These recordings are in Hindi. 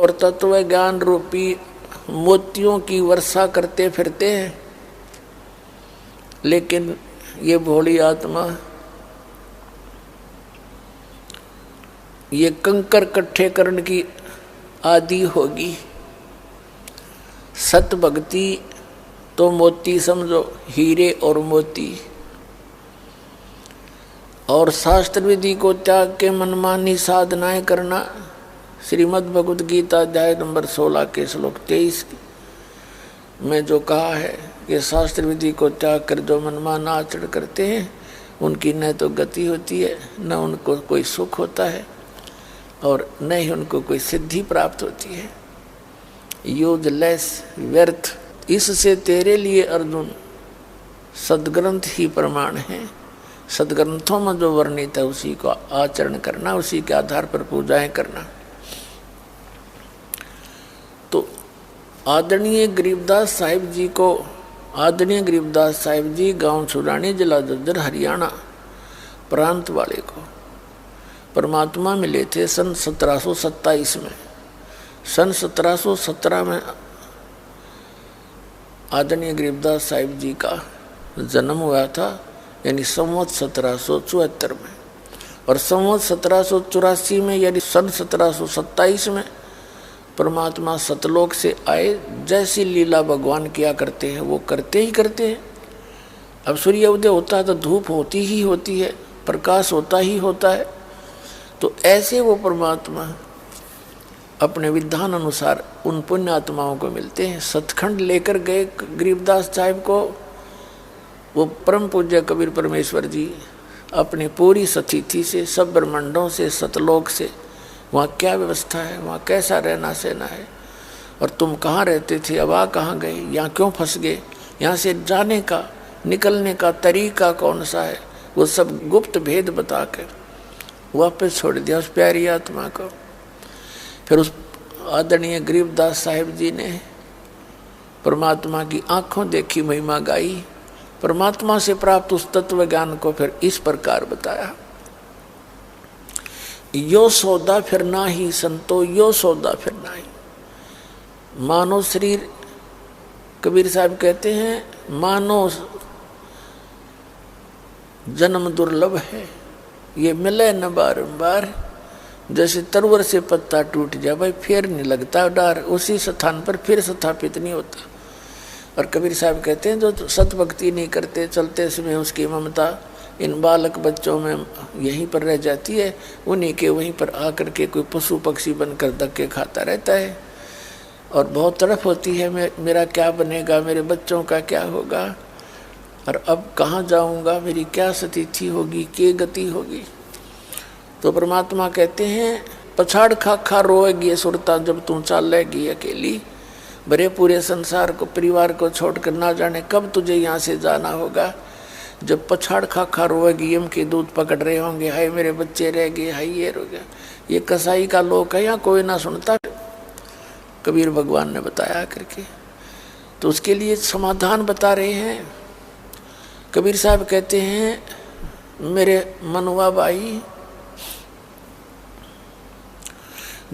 और तत्व ज्ञान रूपी मोतियों की वर्षा करते फिरते हैं, लेकिन ये भोली आत्मा ये कंकर इकट्ठे करने की आदि होगी। सत भक्ति तो मोती समझो, हीरे और मोती, और शास्त्र विधि को त्याग के मनमानी साधनाएं करना। श्रीमद् भगवद गीता अध्याय नंबर 16 के श्लोक 23 में जो कहा है कि शास्त्र विधि को त्याग कर जो मनमाना आचरण करते हैं उनकी न तो गति होती है, न उनको कोई सुख होता है, और न ही उनको कोई सिद्धि प्राप्त होती है। यूजलेस, व्यर्थ। इससे तेरे लिए अर्जुन सदग्रंथ ही प्रमाण है। सदग्रंथों में जो वर्णित है उसी को आचरण करना, उसी के आधार पर पूजाएं करना। तो आदरणीय गरीबदास साहिब जी को, आदरणीय गरीबदास साहिब जी गांव छुरानी, जिला झज्जर, हरियाणा प्रांत वाले को परमात्मा मिले थे सन 1727 में। सन 1717 में आदरणीय गरीबदास साहिब जी का जन्म हुआ था, यानी संवत 1774 में। और संवत 1784 में यानी सन 1727 में परमात्मा सतलोक से आए। जैसी लीला भगवान किया करते हैं वो करते ही करते हैं। अब सूर्य उदय होता है तो धूप होती ही होती है, प्रकाश होता ही होता है। तो ऐसे वो परमात्मा अपने विधान अनुसार उन पुण्य आत्माओं को मिलते हैं। सतखंड लेकर गए गरीबदास साहिब को वो परम पूज्य कबीर परमेश्वर जी अपनी पूरी सतिथि से, सब ब्रह्मांडों से, सतलोक से, वहाँ क्या व्यवस्था है, वहाँ कैसा रहना सहना है, और तुम कहाँ रहते थे, अब आ कहाँ गए, यहाँ क्यों फंस गए, यहाँ से जाने का निकलने का तरीका कौन सा है, वो सब गुप्त भेद बता कर वापस छोड़ दिया उस प्यारी आत्मा को। फिर उस आदरणीय गरीबदास साहिब जी ने परमात्मा की आंखों देखी महिमा गाई। परमात्मा से प्राप्त उस तत्व ज्ञान को फिर इस प्रकार बताया। यो सौदा फिर ना ही संतो, यो सौदा फिर ना ही। मानव शरीर, कबीर साहब कहते हैं, मानव जन्म दुर्लभ है, ये मिले न बारंबार। जैसे तरवर से पत्ता टूट जाए भाई, फिर नहीं लगता डार, उसी स्थान पर फिर स्थापित नहीं होता। और कबीर साहब कहते हैं जो सत भक्ति नहीं करते, चलते समय उसकी ममता इन बालक बच्चों में यहीं पर रह जाती है, उन्हीं के वहीं पर आकर के कोई पशु पक्षी बनकर धक्के खाता रहता है। और बहुत तड़फ होती है, मेरा क्या बनेगा, मेरे बच्चों का क्या होगा, और अब कहाँ जाऊँगा, मेरी क्या स्थिति होगी, क्या गति होगी। तो परमात्मा कहते हैं, पछाड़ खा खा रोएगी सुरता जब तू चालेगी अकेली। बड़े पूरे संसार को, परिवार को छोड़कर ना जाने कब तुझे यहाँ से जाना होगा। जब पछाड़ खा खा रोएगी, यम के दूध पकड़ रहे होंगे, हाय मेरे बच्चे रह गए, हाय ये रो गया। ये कसाई का लोक है, यहाँ कोई ना सुनता, कबीर भगवान ने बताया करके। तो उसके लिए समाधान बता रहे हैं। कबीर साहब कहते हैं, मेरे मनुआ भाई,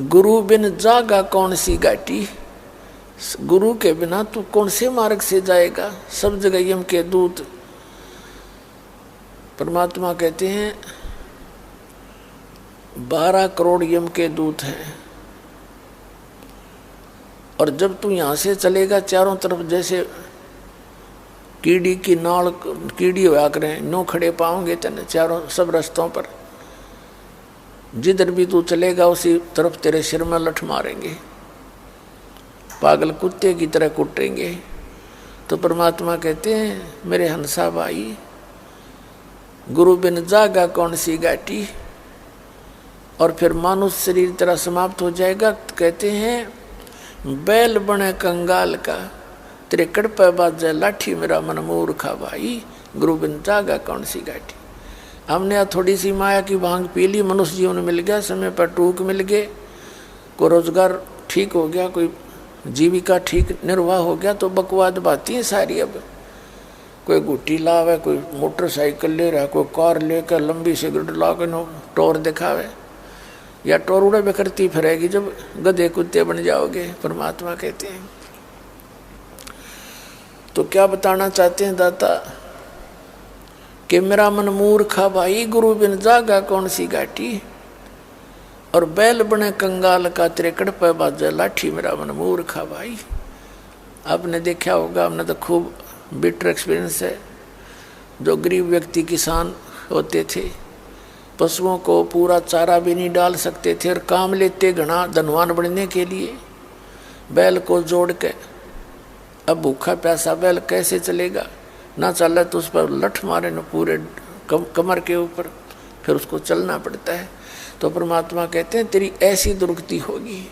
गुरु बिन जागा कौन सी घाटी। गुरु के बिना तू कौन से मार्ग से जाएगा, सब जगह यम के दूत। परमात्मा कहते हैं 12 करोड़ यम के दूत हैं, और जब तू यहाँ से चलेगा चारों तरफ जैसे कीड़ी की नाल, कीड़ी होया करें, नो खड़े पाओगे तेने चारों सब रास्तों पर। जिधर भी तू चलेगा उसी तरफ तेरे सिर में लठ मारेंगे, पागल कुत्ते की तरह कुटेंगे। तो परमात्मा कहते हैं, मेरे हंसा भाई, गुरु बिन जागा कौन सी घाटी। और फिर मानुष शरीर तेरा समाप्त हो जाएगा। कहते हैं, बैल बने कंगाल का, तेरे कड़पे बाजे लाठी, मेरा मन मूर्खा भाई, गुरु बिन जागा कौन सी घाटी। हमने थोड़ी सी माया की भांग पी ली, मनुष्य जीवन मिल गया, समय पर टूक मिल गए, कोई रोजगार ठीक हो गया, कोई जीविका ठीक निर्वाह हो गया, तो बकवाद बाती है सारी। अब कोई गुट्टी लावे, कोई मोटरसाइकिल ले रहा, कोई कार लेकर लंबी सिगरेट ला के टोर दिखावे, या टोरूड़ा बिखरती फिरेगी जब गधे कुत्ते बन जाओगे, परमात्मा कहते हैं। तो क्या बताना चाहते हैं दाता कि मेरा मन मूर्खा भाई, गुरु बिन जागा कौन सी घाटी, और बैल बने कंगाल का त्रिकड़ पे बाजा लाठी, मेरा मन मूर्खा भाई। आपने देखा होगा, हमने तो खूब बिटर एक्सपीरियंस है। जो गरीब व्यक्ति किसान होते थे, पशुओं को पूरा चारा भी नहीं डाल सकते थे और काम लेते घना धनवान बनने के लिए, बैल को जोड़ के। अब भूखा प्यासा बैल कैसे चलेगा, ना चला तो उस पर लठ मारे न पूरे कमर के ऊपर, फिर उसको चलना पड़ता है। तो परमात्मा कहते हैं तेरी ऐसी दुर्गति होगी।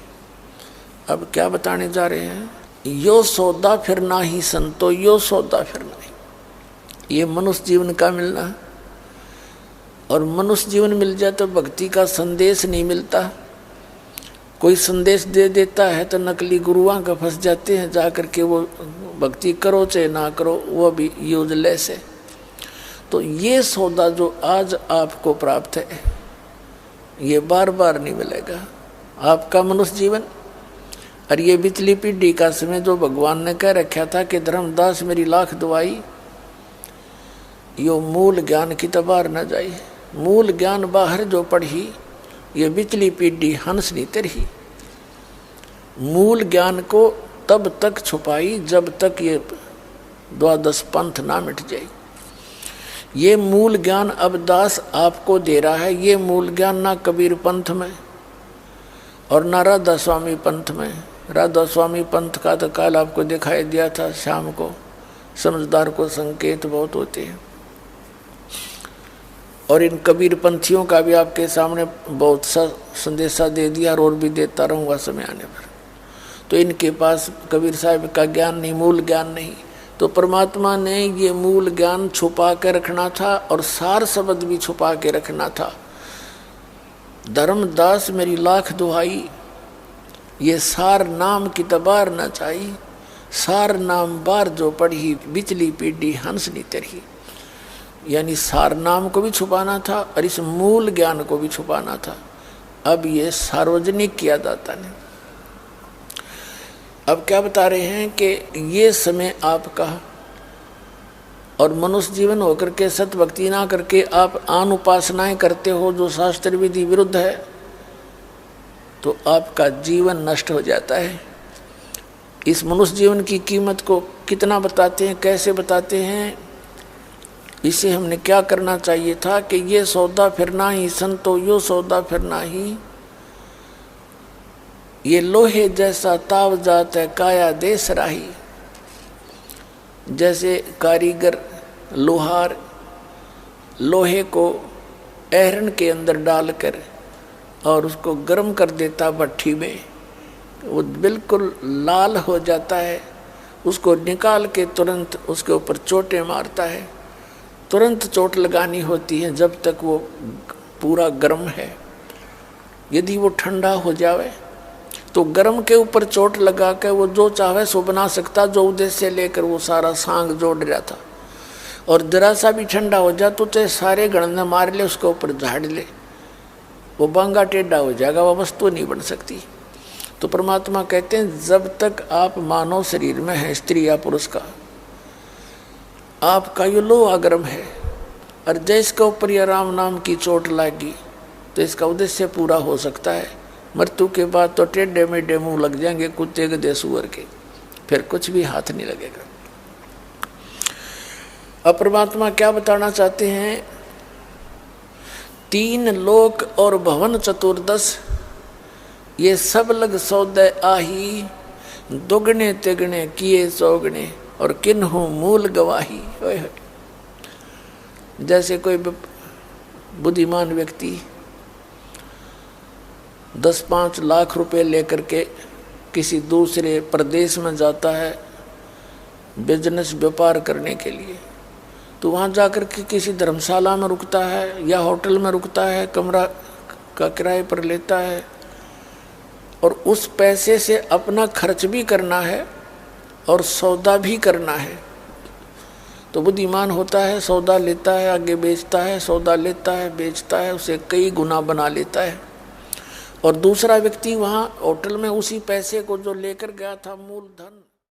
अब क्या बताने जा रहे हैं, यो सौदा फिर ना ही संतो, यो सौदा फिर नहीं। ये मनुष्य जीवन का मिलना, और मनुष्य जीवन मिल जाए तो भक्ति का संदेश नहीं मिलता। कोई संदेश दे देता है तो नकली गुरुओं का फंस जाते हैं, जा कर के वो भक्ति करो चाहे ना करो वो भी यूजलेस है। तो ये सौदा जो आज आपको प्राप्त है ये बार बार नहीं मिलेगा, आपका मनुष्य जीवन। और ये बिचली पीढ़ी का समय जो भगवान ने कह रखा था कि धर्मदास मेरी लाख दुआई, यो मूल ज्ञान की तबार न जाई। मूल ज्ञान बाहर जो पढ़ी, ये बिचली पीढ़ी हंस नहीं तरही। मूल ज्ञान को तब तक छुपाई जब तक ये द्वादश पंथ ना मिट जाए। ये मूल ज्ञान अब दास आपको दे रहा है। ये मूल ज्ञान ना कबीर पंथ में और ना राधा स्वामी पंथ में। राधा स्वामी पंथ का तो काल आपको दिखाई दिया था शाम को, समझदार को संकेत बहुत होते हैं। और इन कबीर पंथियों का भी आपके सामने बहुत सा संदेशा दे दिया और भी देता रहूँगा समय आने पर। तो इनके पास कबीर साहब का ज्ञान नहीं, मूल ज्ञान नहीं। तो परमात्मा ने ये मूल ज्ञान छुपा के रखना था और सार शब्द भी छुपा के रखना था। धर्मदास मेरी लाख दुहाई, ये सार नाम की तबार न चाहिए। सार नाम बार जो पढ़ी, बिचली पीढ़ी हंस नी तरही। यानी सार नाम को भी छुपाना था और इस मूल ज्ञान को भी छुपाना था। अब ये सार्वजनिक किया दाता ने। अब क्या बता रहे हैं कि ये समय आपका, और मनुष्य जीवन होकर के सत भक्ति ना करके आप आन उपासनाएं करते हो जो शास्त्र विधि विरुद्ध है, तो आपका जीवन नष्ट हो जाता है। इस मनुष्य जीवन की कीमत को कितना बताते हैं, कैसे बताते हैं, इसे हमने क्या करना चाहिए था कि ये सौदा फिरना ही संतो, यो सौदा फिरना ही। ये लोहे जैसा ताव जात है काया देश राही। जैसे कारीगर लोहार लोहे को ऐरन के अंदर डालकर और उसको गर्म कर देता भट्ठी में, वो बिल्कुल लाल हो जाता है। उसको निकाल के तुरंत उसके ऊपर चोटें मारता है। तुरंत चोट लगानी होती है जब तक वो पूरा गर्म है। यदि वो ठंडा हो जावे तो गर्म के ऊपर चोट लगा के वो जो चाहे सो बना सकता, जो उद्देश्य लेकर वो सारा सांग जोड़ रहा था। और जरा सा भी ठंडा हो जाए तो चाहे सारे गणना मार ले, उसके ऊपर झाड़ ले, वो बांगा टेढ़ा हो जाएगा, वो वस्तु नहीं बन सकती। तो परमात्मा कहते हैं जब तक आप मानव शरीर में हैं, स्त्री या पुरुष का, आपका ये लोहा गर्म है। और जिसके ऊपर यह राम नाम की चोट लगी तो इसका उद्देश्य पूरा हो सकता है। मृत्यु के बाद तो टेढ़े मेढ़े मुंह लग जाएंगे कुत्ते गधे सूअर के, फिर कुछ भी हाथ नहीं लगेगा। अब परमात्मा क्या बताना चाहते हैं, तीन लोक और भवन चतुर्दश, ये सब लग सौदे आही। दुगने तिगने किए चौगने और किन्हु मूल गवाही। जैसे कोई बुद्धिमान व्यक्ति 10-5 लाख रुपए लेकर के किसी दूसरे प्रदेश में जाता है बिजनेस व्यापार करने के लिए, तो वहाँ जाकर के किसी धर्मशाला में रुकता है या होटल में रुकता है, कमरा का किराए पर लेता है, और उस पैसे से अपना खर्च भी करना है और सौदा भी करना है। तो बुद्धिमान होता है, सौदा लेता है, आगे बेचता है, सौदा लेता है, बेचता है, उसे कई गुना बना लेता है। और दूसरा व्यक्ति वहाँ होटल में उसी पैसे को जो लेकर गया था मूलधन